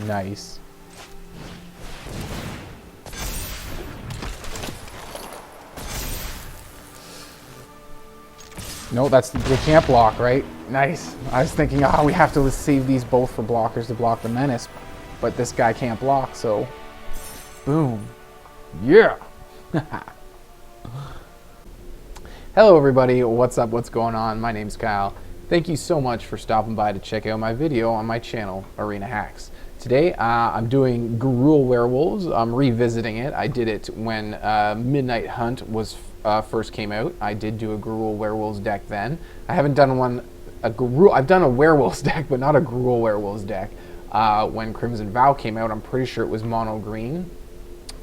Nice. No, they can't block, right? Nice. I was thinking, oh, we have to save these both for blockers to block the menace, but this guy can't block, so boom. Yeah. Hello everybody, what's up, what's going on? My name's Kyle. Thank you so much for stopping by to check out my video on my channel, Arena Hacks. Today I'm doing Gruul Werewolves. I'm revisiting it. I did it when Midnight Hunt was first came out. I did do a Gruul Werewolves deck then. I haven't done I've done a Werewolves deck, but not a Gruul Werewolves deck. When Crimson Vow came out, I'm pretty sure it was mono green,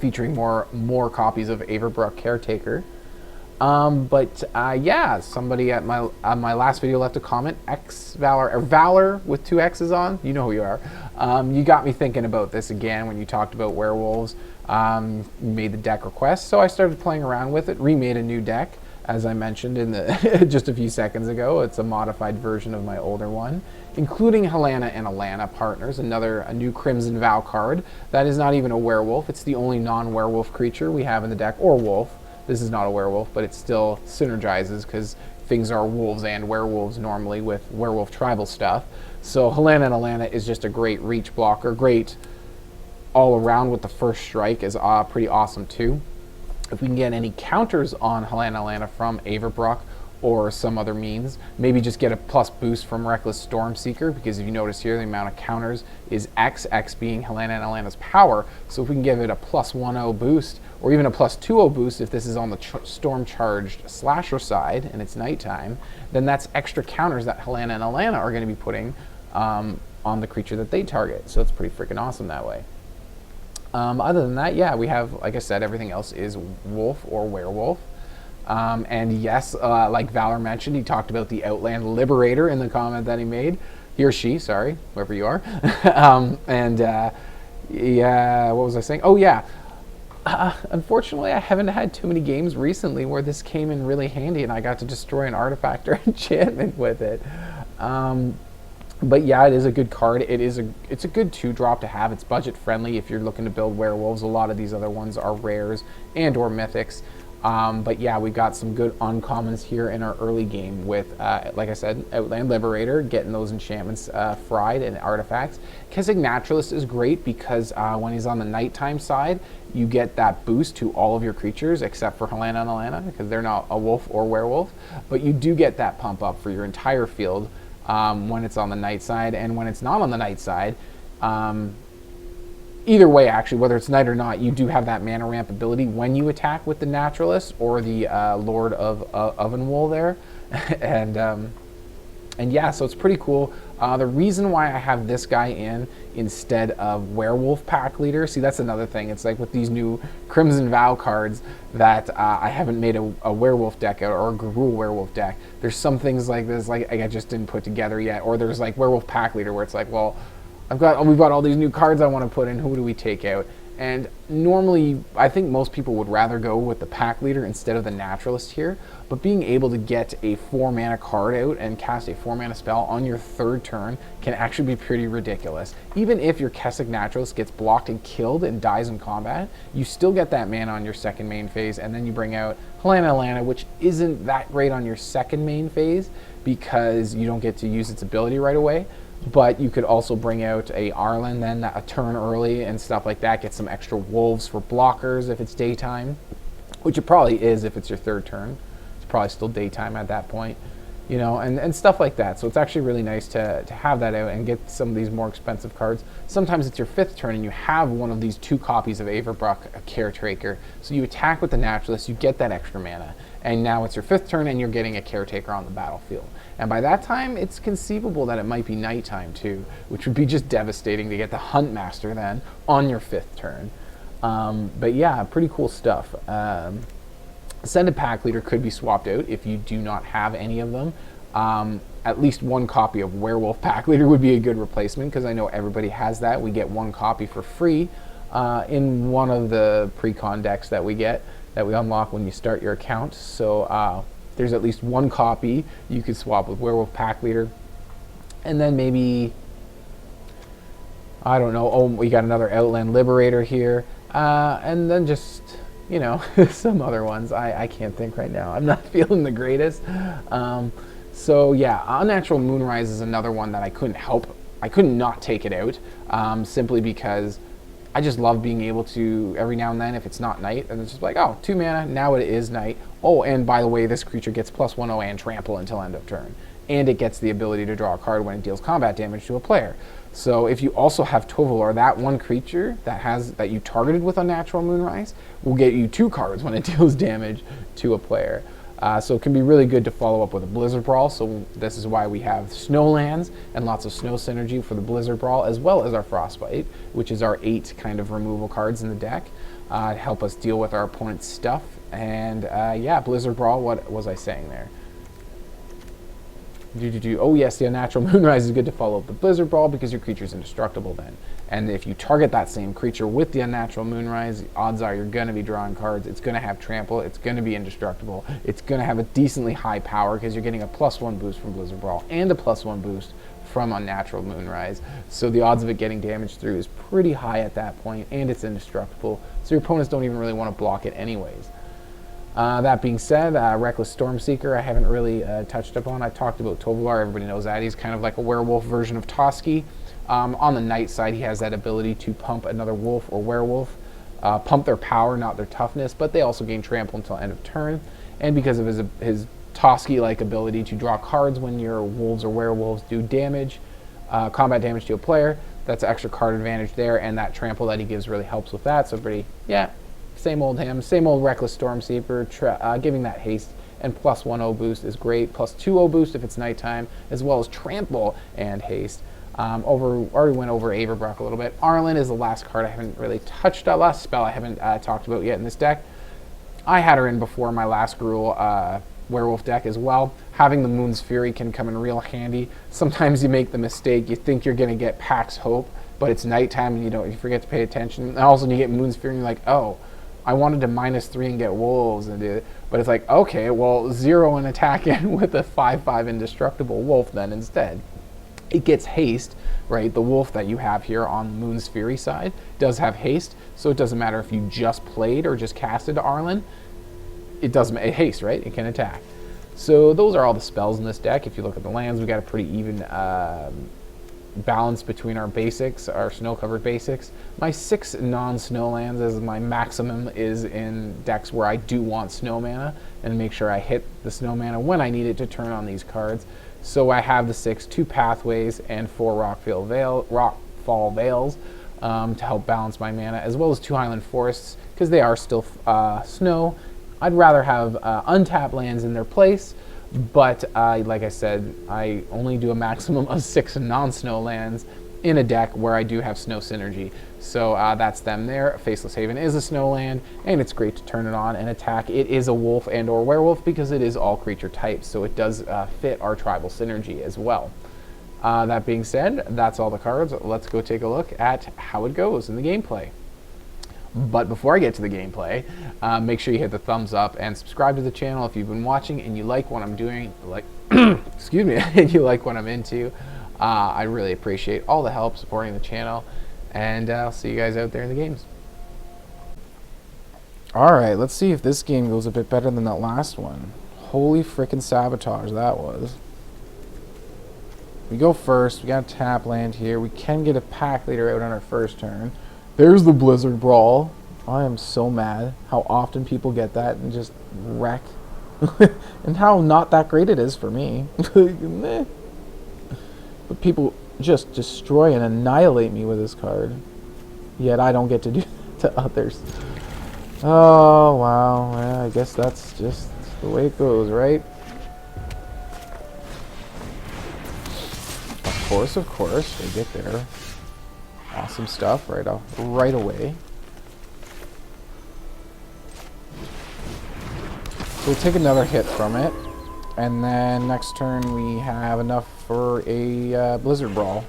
featuring more copies of Avabruck Caretaker. Yeah, somebody at my last video left a comment, Valor, or Valor with 2 X's on, you know who you are. You got me thinking about this again when you talked about werewolves. Made the deck request, so I started playing around with it, remade a new deck, as I mentioned in the just a few seconds ago. It's a modified version of my older one, including Halana and Alena partners, a new Crimson Vow card. That is not even a werewolf, it's the only non-werewolf creature we have in the deck, or wolf. This is not a werewolf, but it still synergizes because things are wolves and werewolves normally with werewolf tribal stuff. So Halana and Alena is just a great reach blocker, great all around with the first strike is pretty awesome too. If we can get any counters on Halana and Alena from Avabruck or some other means, maybe just get a plus boost from Reckless Stormseeker, because if you notice here, the amount of counters is X being Halana and Alena's power. So if we can give it a plus 1-0 boost, or even a plus 2-0 boost if this is on the storm-charged slasher side and it's nighttime, then that's extra counters that Halana and Alena are going to be putting on the creature that they target. So it's pretty freaking awesome that way. Other than that, yeah, we have, like I said, everything else is wolf or werewolf. And yes, like Valor mentioned, he talked about the Outland Liberator in the comment that he made. He or she, sorry, whoever you are. Yeah, what was I saying? Oh, yeah. Unfortunately, I haven't had too many games recently where this came in really handy and I got to destroy an artifact or enchantment with it. But yeah, it is a good card. It's a good 2-drop to have. It's budget friendly if you're looking to build werewolves. A lot of these other ones are rares and or mythics. But yeah, we got some good uncommons here in our early game with, like I said, Outland Liberator, getting those enchantments fried and artifacts. Kessig Naturalist is great because when he's on the nighttime side, you get that boost to all of your creatures except for Halana and Alena, because they're not a wolf or werewolf. But you do get that pump up for your entire field when it's on the night side, and when it's not on the night side, either way, actually, whether it's night or not, you do have that mana ramp ability when you attack with the Naturalist or the Lord of Ovenwool there. And yeah, so it's pretty cool. The reason why I have this guy in instead of Werewolf Packleader, see, that's another thing. It's like with these new Crimson Vow cards that I haven't made a werewolf deck or a Gruul werewolf deck. There's some things like this, like I just didn't put together yet. Or there's like Werewolf Packleader where it's like, well, we've got all these new cards I want to put in. Who do we take out? And normally, I think most people would rather go with the Pack Leader instead of the Naturalist here. But being able to get a 4-mana card out and cast a 4-mana spell on your 3rd turn can actually be pretty ridiculous. Even if your Kessig Naturalist gets blocked and killed and dies in combat, you still get that mana on your 2nd main phase, and then you bring out Halana Alena, which isn't that great on your 2nd main phase because you don't get to use its ability right away. But you could also bring out a Arlinn then a turn early and stuff like that. Get some extra wolves for blockers if it's daytime, which it probably is if it's your 3rd turn. It's probably still daytime at that point, you know, and stuff like that. So it's actually really nice to have that out and get some of these more expensive cards. Sometimes it's your 5th turn and you have one of these 2 copies of Avabruck Caretaker. So you attack with the Naturalist, you get that extra mana. And now it's your 5th turn and you're getting a Caretaker on the battlefield. And by that time, it's conceivable that it might be nighttime too, which would be just devastating to get the Huntmaster then on your 5th turn. But yeah, pretty cool stuff. Ascendant Packleader could be swapped out if you do not have any of them. At least 1 copy of Werewolf Packleader would be a good replacement because I know everybody has that. We get 1 copy for free in one of the pre-con decks that we get, that we unlock when you start your account. So there's at least 1 copy you could swap with Werewolf Packleader. And then maybe I don't know. Oh, we got another Outland Liberator here. And then just, you know, some other ones. I can't think right now. I'm not feeling the greatest. So yeah, Unnatural Moonrise is another one that I couldn't not take it out, simply because I just love being able to, every now and then, if it's not night, and it's just like, oh, 2 mana, now it is night. Oh, and by the way, this creature gets +1/+0 and trample until end of turn. And it gets the ability to draw a card when it deals combat damage to a player. So if you also have Tovolar, that one creature that you targeted with Unnatural Moonrise will get you 2 cards when it deals damage to a player. So it can be really good to follow up with a Blizzard Brawl. So this is why we have Snowlands and lots of snow synergy for the Blizzard Brawl, as well as our Frostbite, which is our 8 kind of removal cards in the deck to help us deal with our opponent's stuff. And yeah, Blizzard Brawl, what was I saying there? Oh yes, the Unnatural Moonrise is good to follow up the Blizzard Brawl because your creature's indestructible then. And if you target that same creature with the Unnatural Moonrise, odds are you're going to be drawing cards. It's going to have trample. It's going to be indestructible. It's going to have a decently high power because you're getting a +1 boost from Blizzard Brawl and a +1 boost from Unnatural Moonrise. So the odds of it getting damage through is pretty high at that point, and it's indestructible. So your opponents don't even really want to block it anyways. That being said, Reckless Stormseeker I haven't really touched upon. I talked about Tovolar. Everybody knows that. He's kind of like a werewolf version of Toski. On the night side, he has that ability to pump another wolf or werewolf. Pump their power, not their toughness, but they also gain trample until end of turn. And because of his Toski-like ability to draw cards when your wolves or werewolves do damage, combat damage to a player, that's extra card advantage there, and that trample that he gives really helps with that. So pretty, yeah. Same old him, same old Reckless Stormseeker, giving that haste and +1/+0 boost is great, +2/0 boost if it's nighttime, as well as trample and haste. Already went over Avabruck a little bit. Arlinn is the last card I haven't really touched on, last spell I haven't talked about yet in this deck. I had her in before my last Gruul werewolf deck as well. Having the Moon's Fury can come in real handy. Sometimes you make the mistake, you think you're going to get Pax Hope, but it's nighttime and you forget to pay attention. And also you get Moon's Fury and you're like, oh, I wanted to -3 and get wolves, but it's like, okay, well, 0 and attack in with a 5/5 indestructible wolf then instead. It gets haste, right? The wolf that you have here on Moon's Fury side does have haste, so it doesn't matter if you just played or just casted Arlinn. It doesn't haste, right? It can attack. So those are all the spells in this deck. If you look at the lands, we got a pretty even balance between our basics, our snow-covered basics. My 6 non-snow lands as my maximum is in decks where I do want snow mana and make sure I hit the snow mana when I need it to turn on these cards. So I have the 6, 2 Pathways and 4 Rockfall Vales to help balance my mana, as well as 2 Highland Forests because they are still snow. I'd rather have untapped lands in their place, but like I said, I only do a maximum of 6 non-snow lands in a deck where I do have snow synergy. So that's them there. Faceless Haven is a snow land, and it's great to turn it on and attack. It is a wolf and or werewolf because it is all creature types, so it does fit our tribal synergy as well. That being said, that's all the cards. Let's go take a look at how it goes in the gameplay. But before I get to the gameplay, make sure you hit the thumbs up and subscribe to the channel if you've been watching and you like what I'm doing, excuse me, and you like what I'm into. I really appreciate all the help supporting the channel, and I'll see you guys out there in the games. Alright, let's see if this game goes a bit better than that last one. Holy frickin' sabotage that was. We go first, we got a tap land here, we can get a Packleader out on our first turn. There's the Blizzard Brawl. I am so mad how often people get that and just wreck. And how not that great it is for me. But people just destroy and annihilate me with this card. Yet I don't get to do that to others. Oh, wow. Yeah, I guess that's just the way it goes, right? Of course. They get there. Awesome stuff right away. So we'll take another hit from it, and then next turn we have enough for a Blizzard Brawl.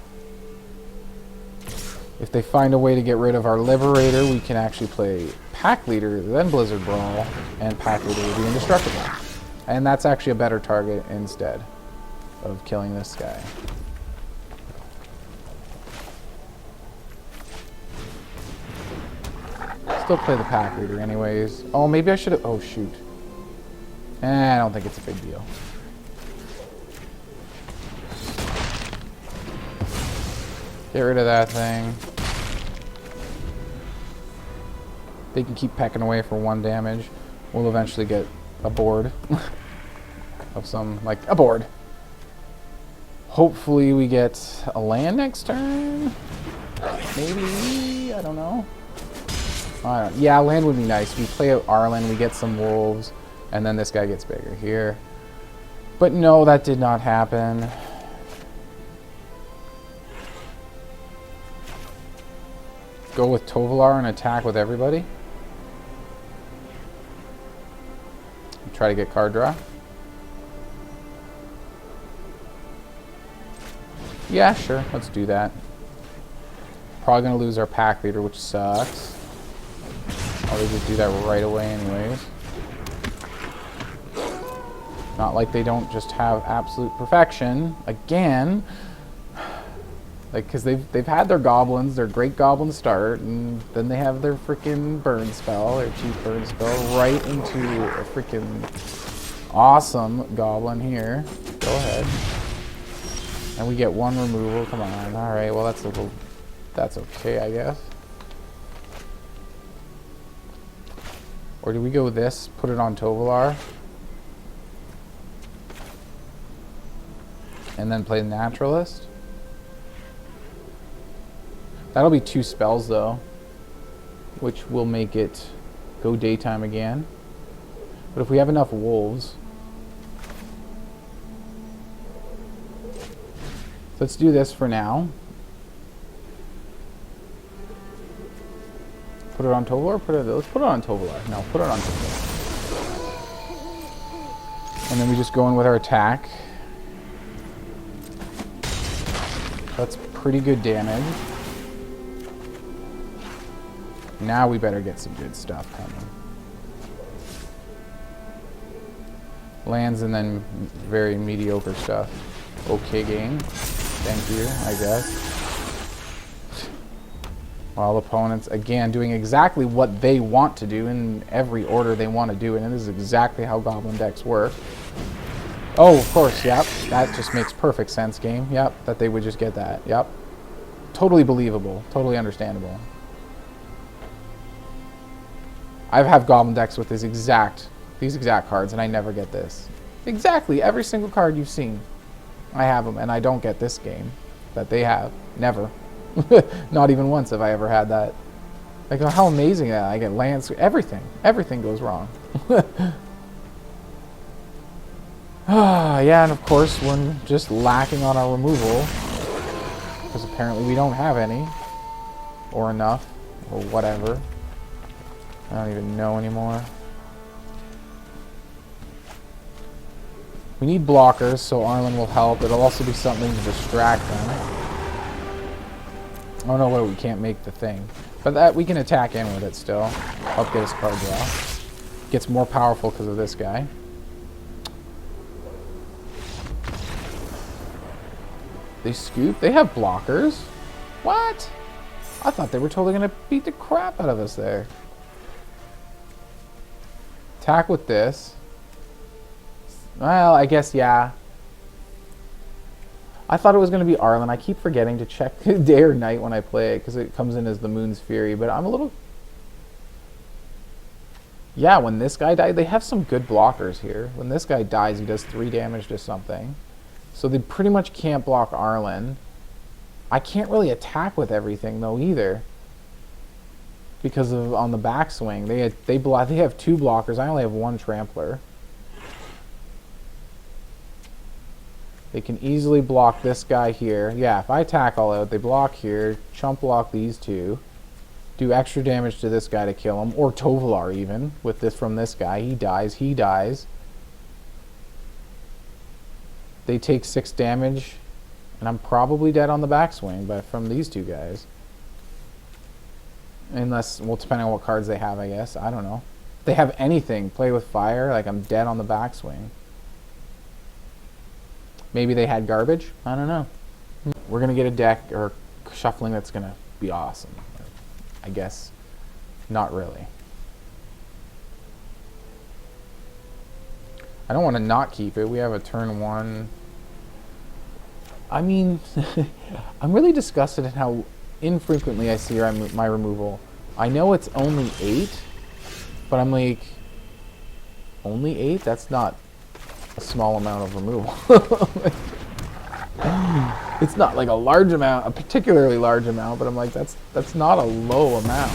If they find a way to get rid of our Liberator, we can actually play Packleader, then Blizzard Brawl, and Packleader will be indestructible. And that's actually a better target instead of killing this guy. Still play the pack leader anyways. Oh, maybe I should have... Oh, shoot. I don't think it's a big deal. Get rid of that thing. They can keep pecking away for 1 damage. We'll eventually get a board. Of some, like, a board. Hopefully we get a land next turn. Maybe, I don't know. Yeah, land would be nice. We play out Arlinn, we get some wolves, and then this guy gets bigger here. But no, that did not happen. Go with Tovolar and attack with everybody. Try to get card draw. Yeah, sure, let's do that. Probably gonna lose our pack leader, which sucks. I'll just do that right away anyways. Not like they don't just have absolute perfection. Again. Like, because they've had their goblins, their great goblin start, and then they have their freaking burn spell, their cheap burn spell, right into a freaking awesome goblin here. Go ahead. And we get 1 removal. Come on. Alright, well that's okay, I guess. Or do we go with this, put it on Tovolar, and then play the Naturalist? That'll be 2 spells though, which will make it go daytime again. But if we have enough wolves, let's do this for now. Put it on Tovolar? Let's put it on Tovolar. No, put it on Tovolar. And then we just go in with our attack. That's pretty good damage. Now we better get some good stuff coming. Lands and then very mediocre stuff. Okay game. Thank you, I guess. While opponents, again, doing exactly what they want to do in every order they want to do, and it is exactly how Goblin decks work. Oh, of course, yep. That just makes perfect sense, game. Yep, that they would just get that. Yep. Totally believable. Totally understandable. I have Goblin decks with these exact cards, and I never get this. Exactly, every single card you've seen. I have them, and I don't get this game that they have. Never. Not even once have I ever had that. Like, how amazing that I get lands, everything. Everything goes wrong. Yeah, and of course, we're just lacking on our removal. Because apparently we don't have any. Or enough. Or whatever. I don't even know anymore. We need blockers, so Arlinn will help. It'll also be something to distract them. Oh no, wait, we can't make the thing. But that we can attack in with it still. Help get us card draw. Gets more powerful because of this guy. They scoop? They have blockers? What? I thought they were totally going to beat the crap out of us there. Attack with this. Well, I guess, yeah. I thought it was going to be Arlinn. I keep forgetting to check day or night when I play it because it comes in as the Moon's Fury. But I'm a little... Yeah, when this guy died, they have some good blockers here. When this guy dies, he does 3 damage to something. So they pretty much can't block Arlinn. I can't really attack with everything, though, either. Because of on the backswing. They have 2 blockers. I only have 1 trampler. They can easily block this guy here. Yeah, if I attack all out, they block here, chump block these 2, do extra damage to this guy to kill him, or Tovolar even, with this from this guy. He dies. They take 6 damage, and I'm probably dead on the backswing, but from these 2 guys. Unless, well, depending on what cards they have, I guess. I don't know. If they have anything, play with fire, like I'm dead on the backswing. Maybe they had garbage. I don't know. We're going to get a deck or shuffling that's going to be awesome. I guess Not really. I don't want to not keep it. We have a turn 1. I mean, I'm really disgusted at how infrequently I see my removal. I know it's only 8, but I'm like, only 8? That's not a small amount of removal. It's not like a large amount, a particularly large amount, but I'm like, that's not a low amount.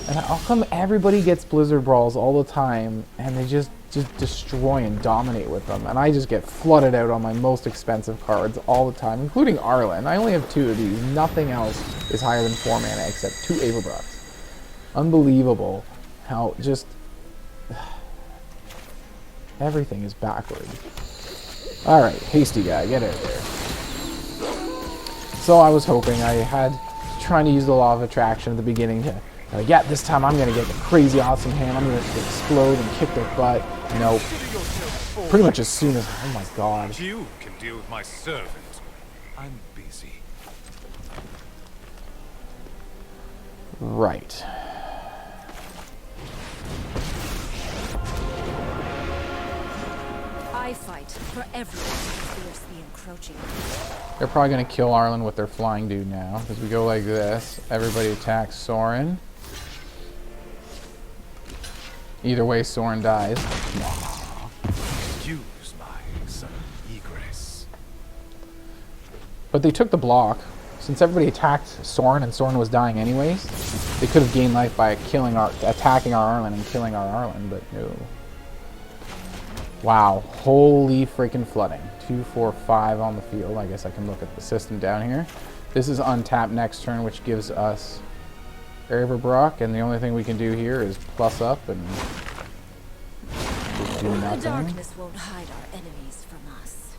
And how come everybody gets Blizzard Brawls all the time, and they just destroy and dominate with them, and I just get flooded out on my most expensive cards all the time, including Arlinn. I only have 2 of these. Nothing else is higher than 4 mana except 2 Avabrucks. Unbelievable how just everything is backwards. Alright, hasty guy, get out of there. So I was hoping, I had trying to use the law of attraction at the beginning to yeah, this time I'm gonna get the crazy awesome hand. I'm gonna explode and kick their butt. No, pretty much as soon as, oh my god. You can deal with my servant. I'm busy. Right. I fight for everyone who fears the encroaching. They're probably gonna kill Arlinn with their flying dude now, because we go like this. Everybody attacks Sorin. Either way, Sorin dies. Use my sudden egress. But they took the block. Since everybody attacked Sorin and Sorin was dying anyways, they could have gained life by attacking our Arlinn and killing our Arlinn, but no. Wow, holy freaking flooding. 2, 4, 5 on the field. I guess I can look at the system down here. This is untapped next turn, which gives us Avabruck, and the only thing we can do here is plus up and just do nothing. The darkness won't hide our enemies from us.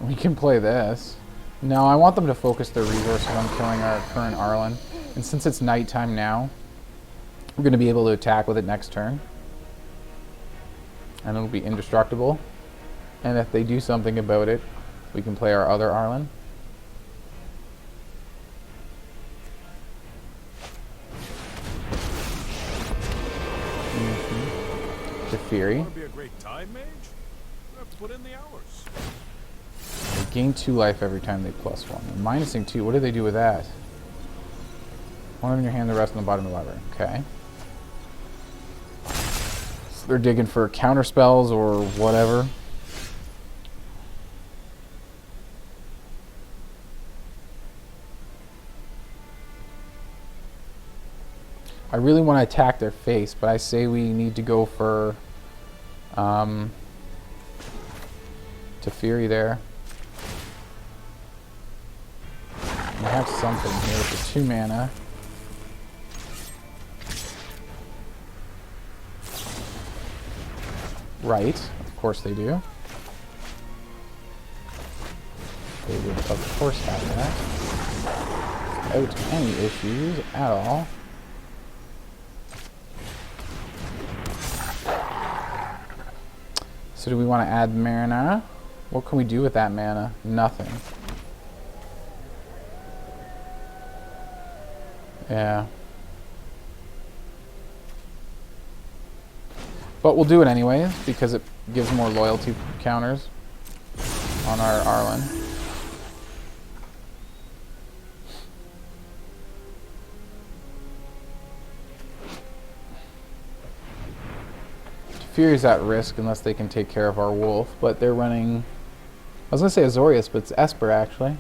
We can play this. No, I want them to focus their resources on killing our current Arlinn. And since it's nighttime now, we're going to be able to attack with it next turn. And it'll be indestructible. And if they do something about it, we can play our other Arlinn. The Fury. Want to be a great time mage? You have to put in the hours. They gain 2 life every time they plus 1. And minusing 2, what do they do with that? 1 in your hand, the rest on the bottom of the library. Okay. So they're digging for counter spells or whatever. I really want to attack their face, but I say we need to go for Teferi there. We have something here with the 2 mana. Right, of course they do. They would of course have that. Without any issues at all. So do we want to add mana? What can we do with that mana? Nothing. Yeah. But we'll do it anyways, because it gives more loyalty counters on our Arlinn. Fury's at risk unless they can take care of our wolf, but they're running... I was going to say Azorius, but it's Esper actually.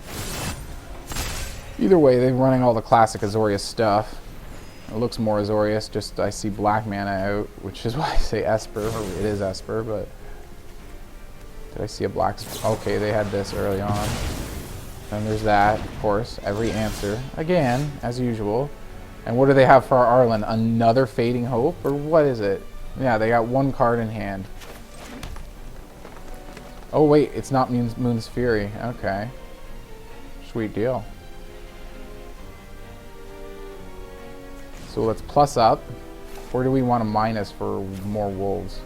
Either way, they're running all the classic Azorius stuff. It looks more Azorius, just I see black mana out, which is why I say Esper, or it is Esper, but... Did I see a black... Okay, they had this early on. And there's that, of course, every answer. Again, as usual. And what do they have for our Arlinn? Another Fading Hope? Or what is it? Yeah, they got 1 card in hand. Oh wait, it's not Moon's Fury. Okay. Sweet deal. So let's plus up. Or do we want to minus for more wolves?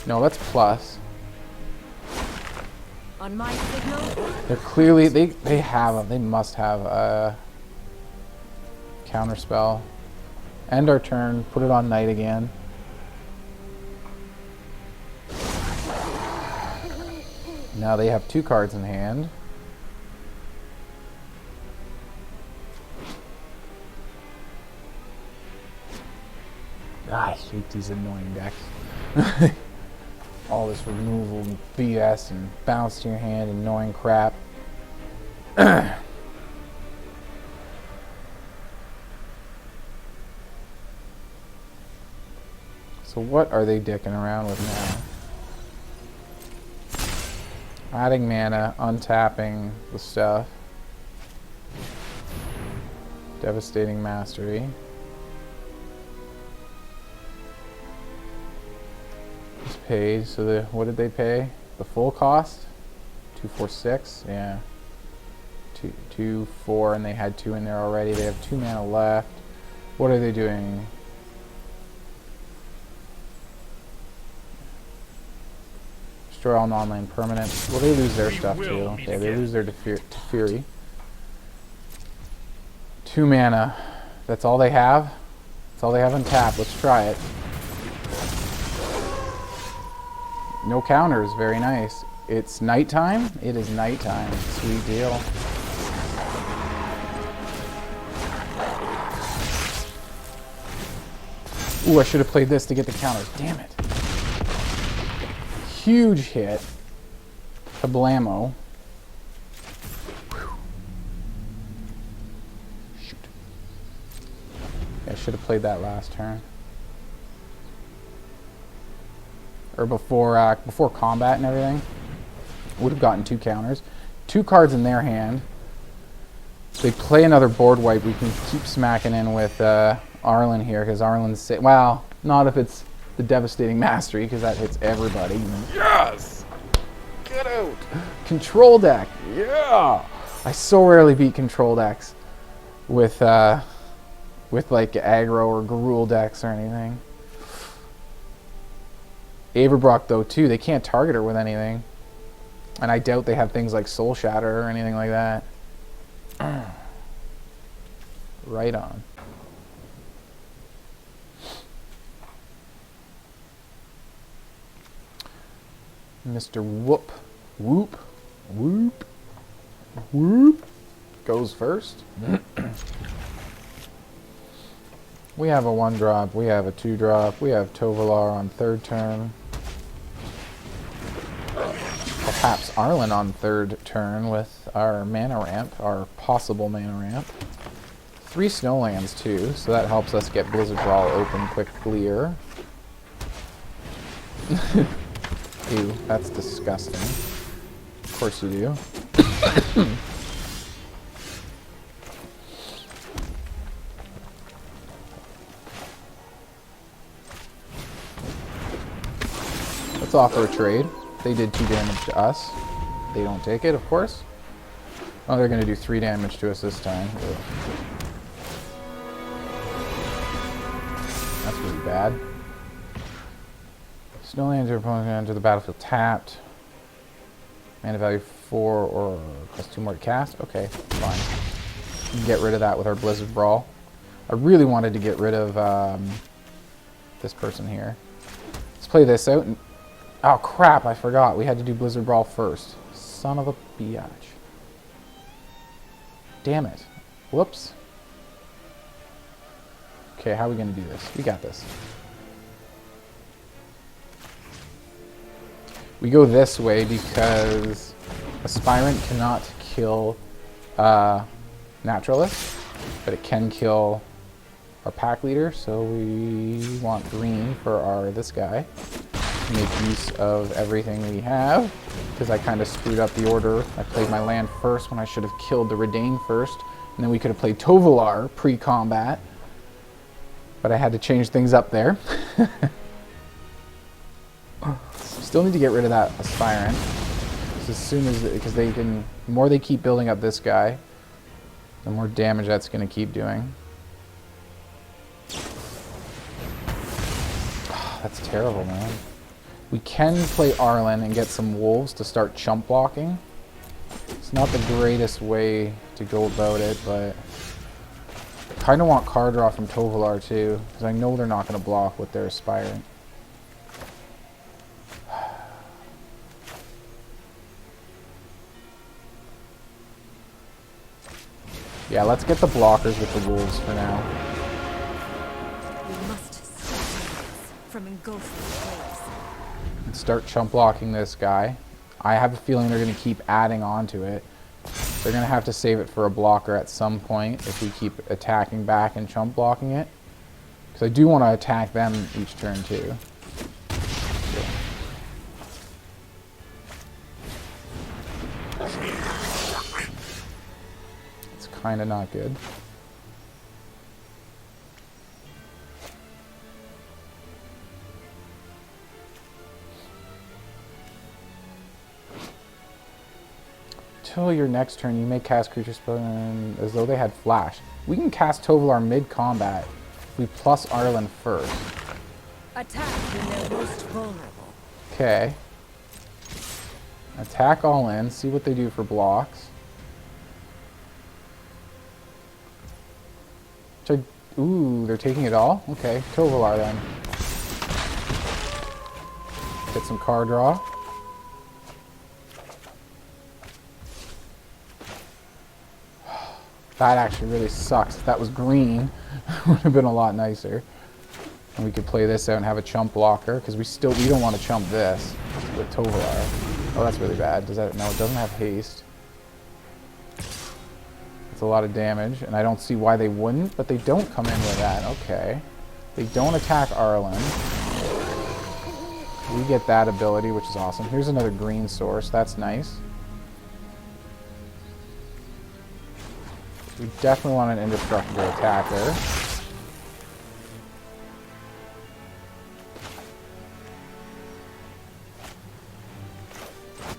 No, let's plus. On my signal? They're clearly, they must have counterspell. End our turn, put it on night again. Now they have 2 cards in hand. I hate these annoying decks. All this removal and BS and bounce to your hand, annoying crap. So what are they dicking around with now? Adding mana, untapping the stuff. Devastating Mastery. Just paid, so what did they pay? The full cost? 246, yeah. 2, 4, and they had 2 in there already. They have 2 mana left. What are they doing? Destroy all non-land permanents. Well, they lose their stuff too. Okay, they lose their Fury. 2 mana. That's all they have? That's all they have on tap. Let's try it. No counters. Very nice. It's nighttime? It is nighttime. Sweet deal. Ooh, I should have played this to get the counters. Damn it. Huge hit. Kablamo. Shoot. Yeah, I should have played that last turn. Or before combat and everything. Would have gotten 2 counters. 2 cards in their hand. If they play another board wipe, we can keep smacking in with Arlinn here, because Arlinn's... Well, not if it's the Devastating Mastery, because that hits everybody. Yes! Get out! Control deck! Yeah! I so rarely beat control decks with like aggro or Gruul decks or anything. Avabruck, though, too. They can't target her with anything. And I doubt they have things like Soul Shatter or anything like that. Right on. Mr. Whoop goes first. We have a 1-drop, we have a 2-drop, we have Tovolar on 3rd turn. Perhaps Arlinn on 3rd turn with our mana ramp, our possible mana ramp. 3 snowlands too, so that helps us get Blizzard Brawl open quicklier. Ew, that's disgusting. Of course you do. Let's offer a trade. They did 2 damage to us. They don't take it, of course. Oh, they're going to do 3 damage to us this time. Ugh. That's really bad. Snowlands are opponent can enter the battlefield tapped. Mana value 4 or cost 2 more to cast. Okay, fine. We can get rid of that with our Blizzard Brawl. I really wanted to get rid of this person here. Let's play this out. And, oh crap, I forgot. We had to do Blizzard Brawl first. Son of a biatch. Damn it. Whoops. Okay, how are we going to do this? We got this. We go this way because Aspirant cannot kill Naturalist, but it can kill our pack leader, so we want green for our this guy. Make use of everything we have, because I kind of screwed up the order. I played my land first when I should have killed the Redain first, and then we could have played Tovolar pre-combat, but I had to change things up there. Still need to get rid of that Aspirant. As soon as, because they can, the more they keep building up this guy, the more damage that's going to keep doing. Oh, that's terrible, man. We can play Arlinn and get some wolves to start chump blocking. It's not the greatest way to go about it, but Kind of want card draw from Tovolar too, because I know they're not going to block with their Aspirant. Yeah, let's get the blockers with the wolves for now. We must stop from engulfing waves. And start chump blocking this guy. I have a feeling they're going to keep adding on to it. They're going to have to save it for a blocker at some point if we keep attacking back and chump blocking it. Because I do want to attack them each turn too. It's kind of not good. Until your next turn, you may cast creature spell as though they had flash. We can cast Tovolar mid-combat. We plus Arlinn first. Attack when they're most vulnerable. Okay. Attack all in. See what they do for blocks. Ooh, they're taking it all? Okay, Tovolar then. Get some card draw. That actually really sucks. If that was green, it would have been a lot nicer. And we could play this out and have a chump blocker, because we don't want to chump this with Tovolar. Oh, that's really bad. Does that? No, it doesn't have haste. It's a lot of damage, and I don't see why they wouldn't, but they don't come in with that. Okay. They don't attack Arlinn. We get that ability, which is awesome. Here's another green source. That's nice. We definitely want an indestructible attacker.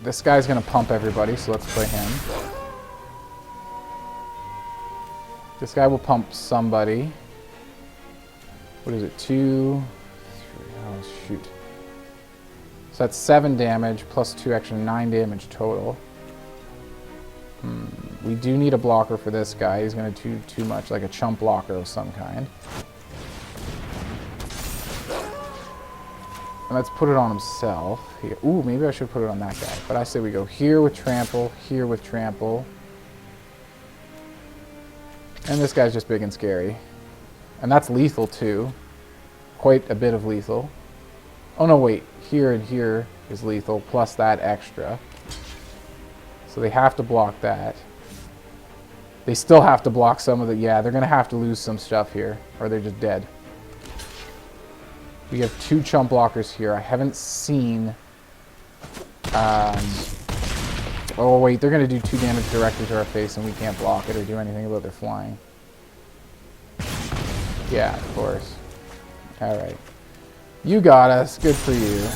This guy's going to pump everybody, so let's play him. This guy will pump somebody. What is it? 2, 3, oh shoot. So that's 7 damage, plus 2 extra, 9 damage total. We do need a blocker for this guy. He's going to do too much, like a chump blocker of some kind. And let's put it on himself. Here. Ooh, maybe I should put it on that guy. But I say we go here with trample, here with trample. And this guy's just big and scary. And that's lethal too. Quite a bit of lethal. Oh no, wait. Here and here is lethal, plus that extra. So they have to block that. They still have to block some of the... Yeah, they're going to have to lose some stuff here, or they're just dead. We have 2 chump blockers here. I haven't seen... Oh, wait, they're going to do 2 damage directly to our face, and we can't block it or do anything about their flying. Yeah, of course. Alright. You got us. Good for you.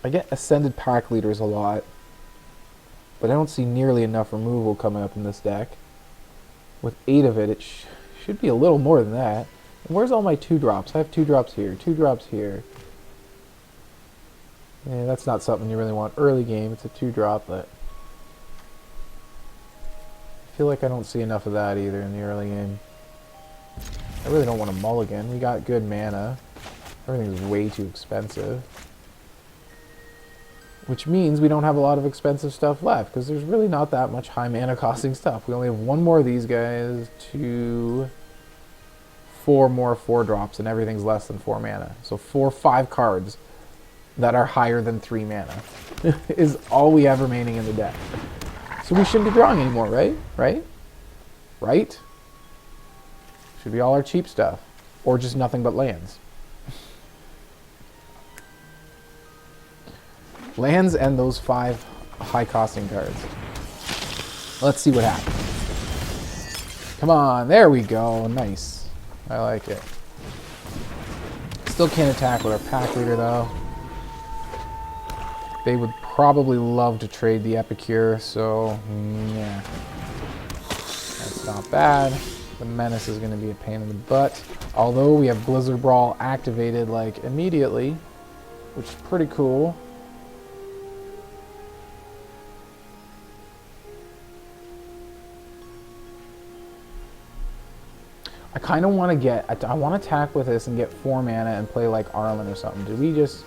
I get Ascendant Packleaders a lot, but I don't see nearly enough removal coming up in this deck. With 8 of it, it should be a little more than that. And where's all my 2-drops? I have 2 drops here, 2 drops here. Yeah, that's not something you really want early game. It's a 2-drop, but I feel like I don't see enough of that either in the early game. I really don't want to mulligan. We got good mana. Everything's way too expensive. Which means we don't have a lot of expensive stuff left, because there's really not that much high mana costing stuff. We only have 1 more of these guys, 2, 4 more 4-drops, and everything's less than 4 mana. So 5 cards that are higher than 3 mana is all we have remaining in the deck. So we shouldn't be drawing anymore, right? Right? Should be all our cheap stuff. Or just nothing but lands. Lands and those 5 high-costing cards. Let's see what happens. Come on, there we go. Nice. I like it. Still can't attack with our pack leader, though. They would probably love to trade the Epicure, so yeah. That's not bad. The Menace is going to be a pain in the butt. Although we have Blizzard Brawl activated like immediately, which is pretty cool. I kind of want to get, I want to attack with this and get 4 mana and play like Arlinn or something. Did we just,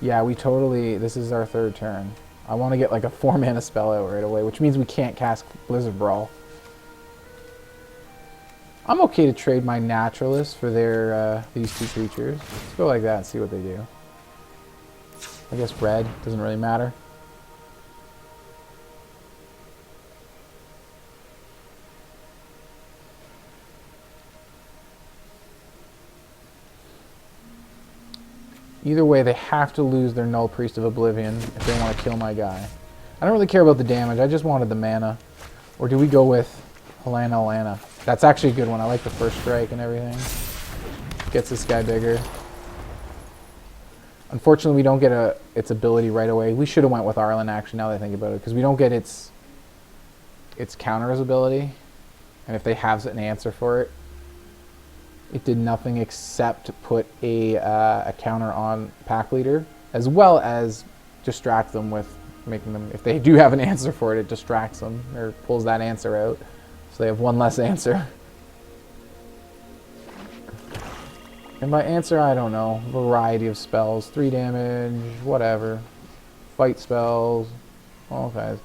yeah, we totally, this is our 3rd turn. I want to get like a 4 mana spell out right away, which means we can't cast Blizzard Brawl. I'm okay to trade my Naturalist for their, these 2 creatures. Let's go like that and see what they do. I guess red, doesn't really matter. Either way, they have to lose their Null Priest of Oblivion if they want to kill my guy. I don't really care about the damage, I just wanted the mana. Or do we go with Alena? That's actually a good one. I like the first strike and everything. Gets this guy bigger. Unfortunately, we don't get its ability right away. We should have went with Arlinn, actually, now that I think about it, because we don't get its counter's ability. And if they have an answer for it, it did nothing except put a counter on Packleader, as well as distract them with making them, if they do have an answer for it, it distracts them, or pulls that answer out. So they have one less answer. And by answer, I don't know, variety of spells, 3 damage, whatever. Fight spells, all kinds.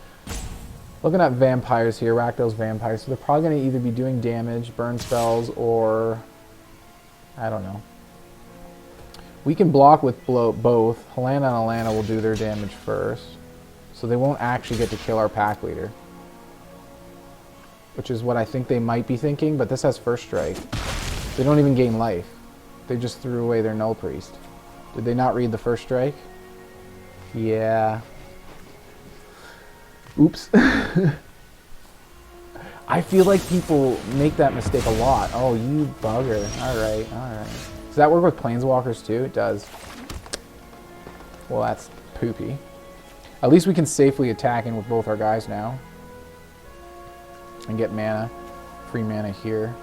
Looking at vampires here, Rakdos vampires, so they're probably going to either be doing damage, burn spells, or I don't know. We can block with both. Halana and Alena will do their damage first. So they won't actually get to kill our Packleader. Which is what I think they might be thinking, but this has first strike. They don't even gain life. They just threw away their Null Priest. Did they not read the first strike? Yeah. Oops. I feel like people make that mistake a lot. Oh, you bugger. Alright, alright. Does that work with Planeswalkers too? It does. Well, that's poopy. At least we can safely attack in with both our guys now. And get mana. Free mana here.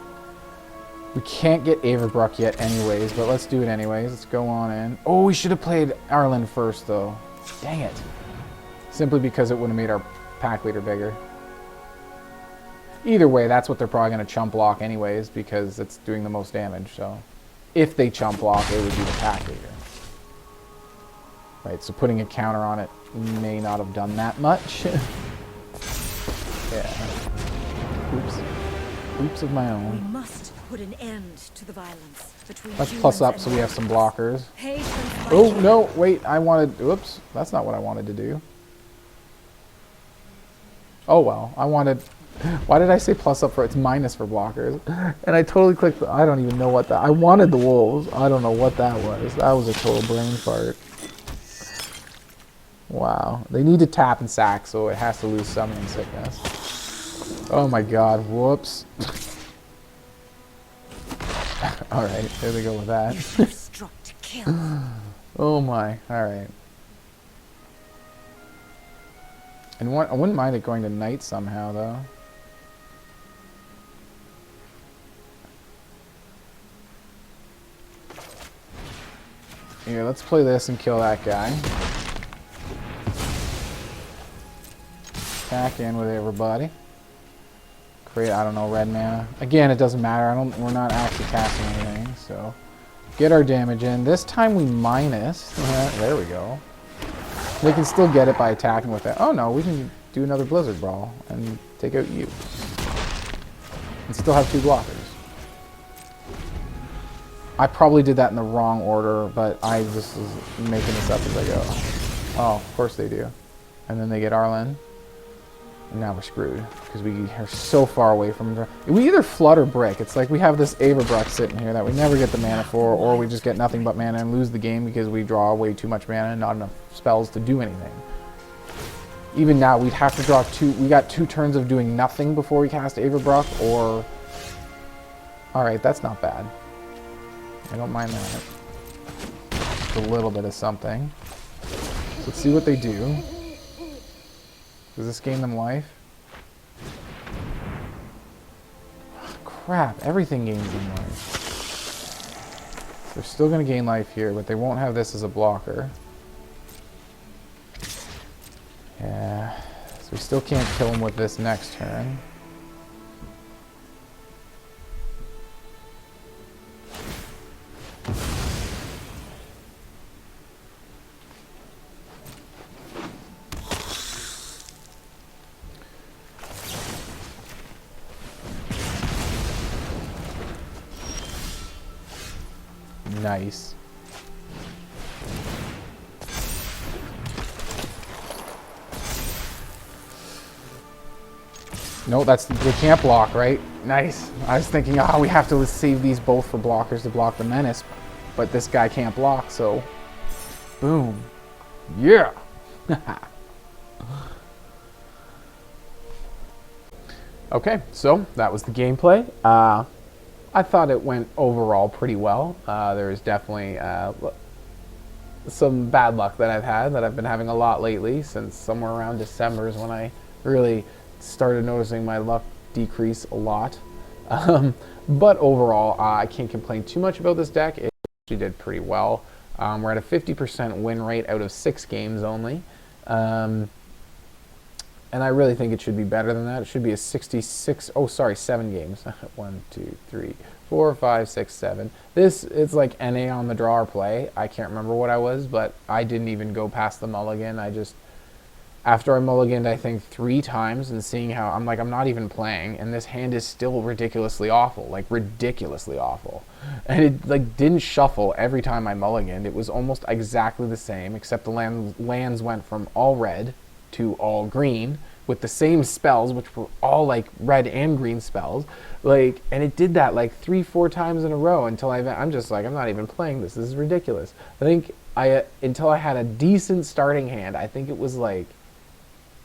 We can't get Avabruck yet anyways, but let's do it anyways. Let's go on in. Oh, we should have played Arlinn first though. Dang it. Simply because it would have made our Packleader bigger. Either way, that's what they're probably going to chump block anyways, because it's doing the most damage, so. If they chump block, it would be the Packleader. Right, so putting a counter on it may not have done that much. Yeah. Oops. Oops of my own. We must put an end to the violence between Let's plus up so we have some blockers. Patience, Oh, no, wait, I wanted, whoops, that's not what I wanted to do. Oh well, I wanted, why did I say plus up for, it's minus for blockers? And I totally clicked, I don't even know what that, I wanted the wolves, I don't know what that was. That was a total brain fart. Wow, they need to tap and sack, so it has to lose summoning sickness. Oh my god, whoops. Alright, there we go with that. struck to kill. Oh my, alright. And I wouldn't mind it going to night somehow, though. Here, let's play this and kill that guy. Attack in with everybody. Create, I don't know, red mana. Again, it doesn't matter. We're not actually casting anything, so get our damage in. This time we minus. There we go. They can still get it by attacking with it. Oh no, we can do another Blizzard Brawl and take out you. And still have 2 blockers. I probably did that in the wrong order, but I just was making this up as I go. Oh, of course they do. And then they get Arlinn. And now we're screwed, because we are so far away from it. We either flood or brick. It's like we have this Avabruck sitting here that we never get the mana for, or we just get nothing but mana and lose the game because we draw way too much mana and not enough spells to do anything. Even now, we'd have to draw 2. We got 2 turns of doing nothing before we cast Avabruck, or... Alright, that's not bad. I don't mind that. Just a little bit of something. Let's see what they do. Does this gain them life? crap. Everything gains in life. They're still going to gain life here, but they won't have this as a blocker. Yeah. So we still can't kill him with this next turn. Nice. No, that's we can't block, right? Nice. I was thinking, oh, we have to save these both for blockers to block the menace, but this guy can't block, so boom. Yeah. Okay, so that was the gameplay. I thought it went overall pretty well. There was definitely some bad luck that I've had, that I've been having a lot lately, since somewhere around December is when I really started noticing my luck decrease a lot. But overall, I can't complain too much about this deck. It actually did pretty well. We're at a 50% win rate out of 6 games only. And I really think it should be better than that. It should be a 66, oh sorry, 7 games. 1, 2, 3, 4, 5, 6, 7. This, it's like NA on the draw or play. I can't remember what I was, but I didn't even go past the mulligan. I just, after I mulliganed, I think 3 times, and seeing how, I'm like, I'm not even playing, and this hand is still ridiculously awful, like ridiculously awful. And it like didn't shuffle every time I mulliganed. It was almost exactly the same, except the lands went from all red to all green with the same spells, which were all like red and green spells, like, and it did that like 3-4 times in a row until I'm just like, I'm not even playing this. This is ridiculous. I think until I had a decent starting hand, I think it was like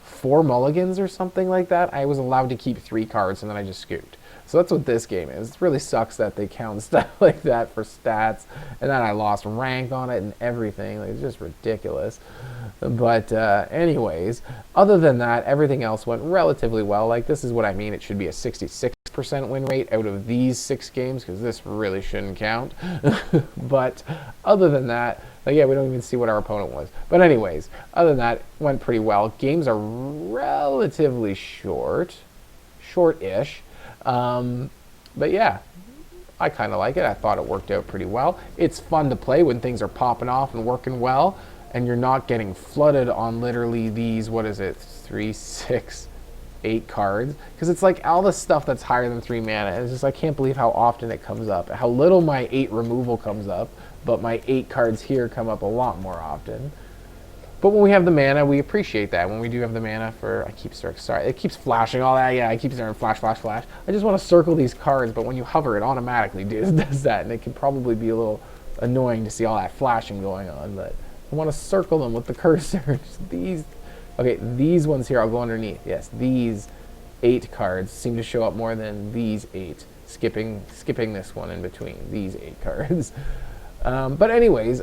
4 mulligans or something like that, I was allowed to keep 3 cards, and then I just scooped. So that's what this game is. It really sucks that they count stuff like that for stats, and then I lost rank on it and everything. Like, it's just ridiculous. But anyways, other than that, everything else went relatively well. Like, this is what I mean. It should be a 66% win rate out of these 6 games, because this really shouldn't count. But other than that, like, yeah, we don't even see what our opponent was. But anyways, other than that, it went pretty well. Games are relatively short-ish. But yeah, I kind of like it. I thought it worked out pretty well. It's fun to play when things are popping off and working well, and you're not getting flooded on literally these, what is it, 3, 6, 8 cards, because it's like all the stuff that's higher than 3 mana. It's just, I can't believe how often it comes up, how little my 8 removal comes up, but my 8 cards here come up a lot more often. But when we have the mana, we appreciate that. When we do have the mana for, it keeps flashing all that. Yeah, I keep starting flash, flash, flash. I just want to circle these cards, but when you hover, it automatically does that, and it can probably be a little annoying to see all that flashing going on, but I want to circle them with the cursor. These, okay, these ones here, I'll go underneath. Yes, these 8 cards seem to show up more than these 8. Skipping this one in between, these 8 cards. But anyways,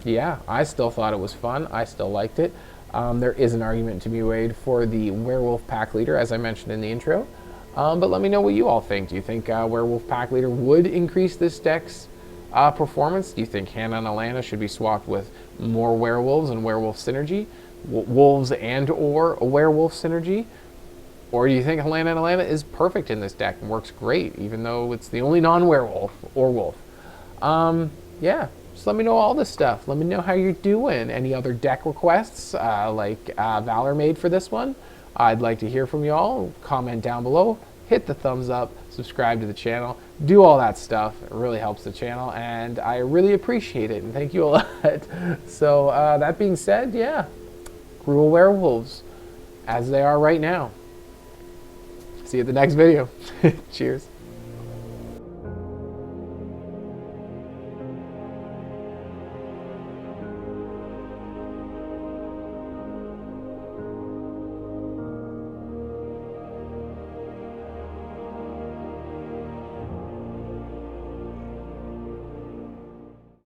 yeah, I still thought it was fun. I still liked it. There is an argument to be made for the Werewolf Packleader, as I mentioned in the intro. But let me know what you all think. Do you think Werewolf Packleader would increase this deck's performance? Do you think Halana and Alena should be swapped with more werewolves and werewolf synergy? Wolves and or a werewolf synergy? Or do you think Halana and Alena is perfect in this deck and works great, even though it's the only non-werewolf or wolf? Yeah, just let me know all this stuff. Let me know how you're doing. Any other deck requests like Valor made for this one? I'd like to hear from you all. Comment down below. Hit the thumbs up. Subscribe to the channel. Do all that stuff. It really helps the channel, and I really appreciate it, and thank you a lot. So that being said, yeah, Gruul Werewolves, as they are right now. See you at the next video. Cheers.